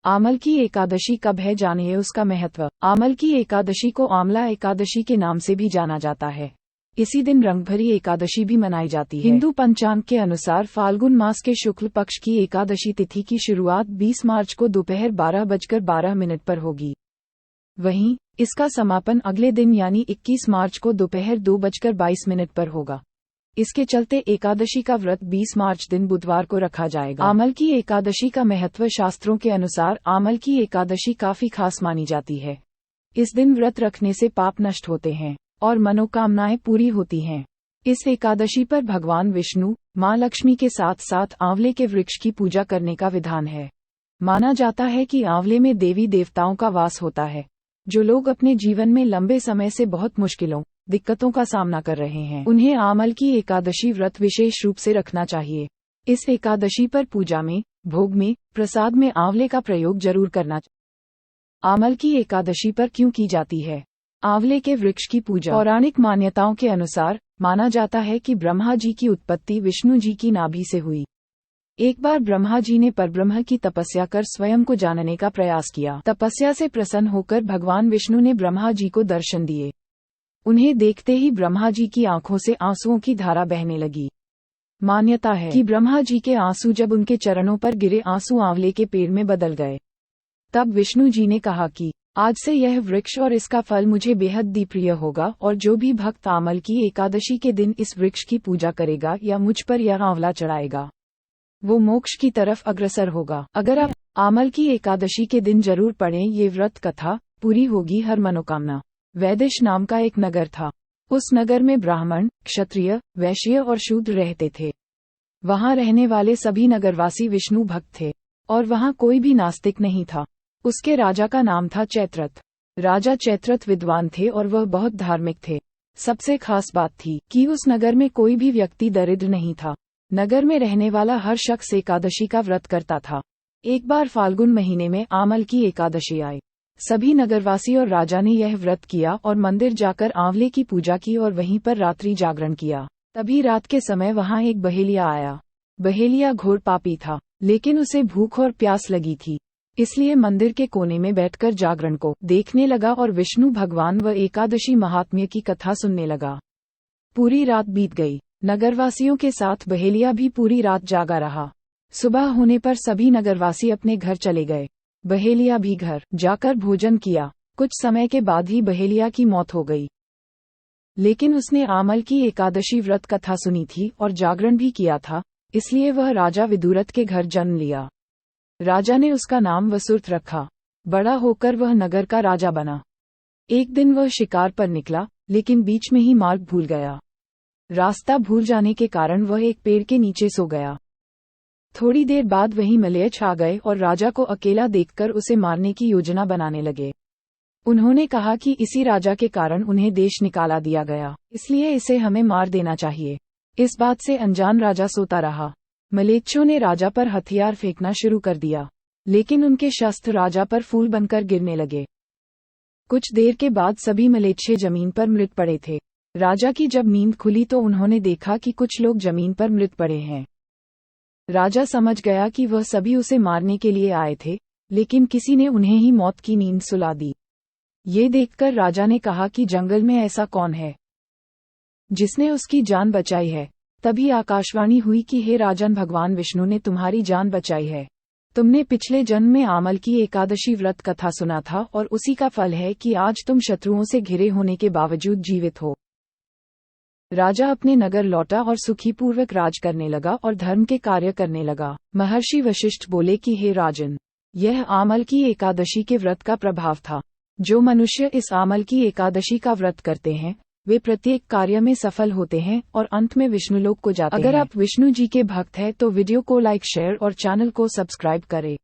आमल की एकादशी कब है, जानिए उसका महत्व। आमल की एकादशी को आमला एकादशी के नाम से भी जाना जाता है। इसी दिन रंगभरी एकादशी भी मनाई जाती है। हिंदू पंचांग के अनुसार फाल्गुन मास के शुक्ल पक्ष की एकादशी तिथि की शुरुआत 20 मार्च को दोपहर 12:12 पर होगी। वहीं इसका समापन अगले दिन यानी 21 मार्च को दोपहर 2:22 पर होगा। इसके चलते एकादशी का व्रत 20 मार्च दिन बुधवार को रखा जाएगा। आमल की एकादशी का महत्व, शास्त्रों के अनुसार आमल की एकादशी काफी खास मानी जाती है। इस दिन व्रत रखने से पाप नष्ट होते हैं और मनोकामनाएं पूरी होती हैं। इस एकादशी पर भगवान विष्णु, मां लक्ष्मी के साथ साथ आंवले के वृक्ष की पूजा करने का विधान है। माना जाता है कि आंवले में देवी देवताओं का वास होता है। जो लोग अपने जीवन में लंबे समय से बहुत मुश्किलों, दिक्कतों का सामना कर रहे हैं, उन्हें आमल की एकादशी व्रत विशेष रूप से रखना चाहिए। इस एकादशी पर पूजा में, भोग में, प्रसाद में आंवले का प्रयोग जरूर करना चाहिए। आमल की एकादशी पर क्यों की जाती है आंवले के वृक्ष की पूजा? पौराणिक मान्यताओं के अनुसार माना जाता है कि ब्रह्मा जी की उत्पत्ति विष्णु जी की नाभि से हुई। एक बार ब्रह्मा जी ने परब्रह्म की तपस्या कर स्वयं को जानने का प्रयास किया। तपस्या से प्रसन्न होकर भगवान विष्णु ने ब्रह्मा जी को दर्शन दिए। उन्हें देखते ही ब्रह्मा जी की आंखों से आंसुओं की धारा बहने लगी। मान्यता है कि ब्रह्मा जी के आंसू जब उनके चरणों पर गिरे, आंसू आंवले के पेड़ में बदल गए। तब विष्णु जी ने कहा कि आज से यह वृक्ष और इसका फल मुझे बेहद ही प्रिय होगा, और जो भी भक्त आमल की एकादशी के दिन इस वृक्ष की पूजा करेगा या मुझ पर यह आंवला चढ़ाएगा, वो मोक्ष की तरफ अग्रसर होगा। अगर आप आमल की एकादशी के दिन जरूर पढ़ें ये व्रत कथा, पूरी होगी हर मनोकामना। वैदेश नाम का एक नगर था। उस नगर में ब्राह्मण, क्षत्रिय, वैश्य और शूद्र रहते थे। वहां रहने वाले सभी नगरवासी विष्णु भक्त थे और वहां कोई भी नास्तिक नहीं था। उसके राजा का नाम था चैत्रथ। राजा चैत्रथ विद्वान थे और वह बहुत धार्मिक थे। सबसे खास बात थी कि उस नगर में कोई भी व्यक्ति दरिद्र नहीं था। नगर में रहने वाला हर शख्स एकादशी का व्रत करता था। एक बार फाल्गुन महीने में आमल की एकादशी आई। सभी नगरवासी और राजा ने यह व्रत किया और मंदिर जाकर आंवले की पूजा की और वहीं पर रात्रि जागरण किया। तभी रात के समय वहां एक बहेलिया आया। बहेलिया घोर पापी था, लेकिन उसे भूख और प्यास लगी थी, इसलिए मंदिर के कोने में बैठकर जागरण को देखने लगा और विष्णु भगवान व एकादशी महात्म्य की कथा सुनने लगा। पूरी रात बीत गई। नगरवासियों के साथ बहेलिया भी पूरी रात जागा रहा। सुबह होने पर सभी नगरवासी अपने घर चले गए। बहेलिया भी घर जाकर भोजन किया। कुछ समय के बाद ही बहेलिया की मौत हो गई। लेकिन उसने आमल की एकादशी व्रत कथा सुनी थी और जागरण भी किया था, इसलिए वह राजा विदुरथ के घर जन्म लिया। राजा ने उसका नाम वसुर्थ रखा। बड़ा होकर वह नगर का राजा बना। एक दिन वह शिकार पर निकला, लेकिन बीच में ही मार्ग भूल गया। रास्ता भूल जाने के कारण वह एक पेड़ के नीचे सो गया। थोड़ी देर बाद वहीं मलयछ आ गए और राजा को अकेला देखकर उसे मारने की योजना बनाने लगे। उन्होंने कहा कि इसी राजा के कारण उन्हें देश निकाला दिया गया, इसलिए इसे हमें मार देना चाहिए। इस बात से अनजान राजा सोता रहा। मलेच्छों ने राजा पर हथियार फेंकना शुरू कर दिया, लेकिन उनके शस्त्र राजा पर फूल बनकर गिरने लगे। कुछ देर के बाद सभी मलेच्छे जमीन पर मृत पड़े थे। राजा की जब नींद खुली तो उन्होंने देखा कि कुछ लोग जमीन पर मृत पड़े हैं। राजा समझ गया कि वह सभी उसे मारने के लिए आए थे, लेकिन किसी ने उन्हें ही मौत की नींद सुला दी। ये देखकर राजा ने कहा कि जंगल में ऐसा कौन है जिसने उसकी जान बचाई है। तभी आकाशवाणी हुई कि हे राजन, भगवान विष्णु ने तुम्हारी जान बचाई है। तुमने पिछले जन्म में आमल की एकादशी व्रत कथा सुना था और उसी का फल है कि आज तुम शत्रुओं से घिरे होने के बावजूद जीवित हो। राजा अपने नगर लौटा और सुखीपूर्वक राज करने लगा और धर्म के कार्य करने लगा। महर्षि वशिष्ठ बोले कि हे राजन, यह आमल की एकादशी के व्रत का प्रभाव था। जो मनुष्य इस आमल की एकादशी का व्रत करते हैं, वे प्रत्येक कार्य में सफल होते हैं और अंत में विष्णुलोक को जाते हैं। अगर आप विष्णु जी के भक्त हैं तो वीडियो को लाइक, शेयर और चैनल को सब्सक्राइब करें।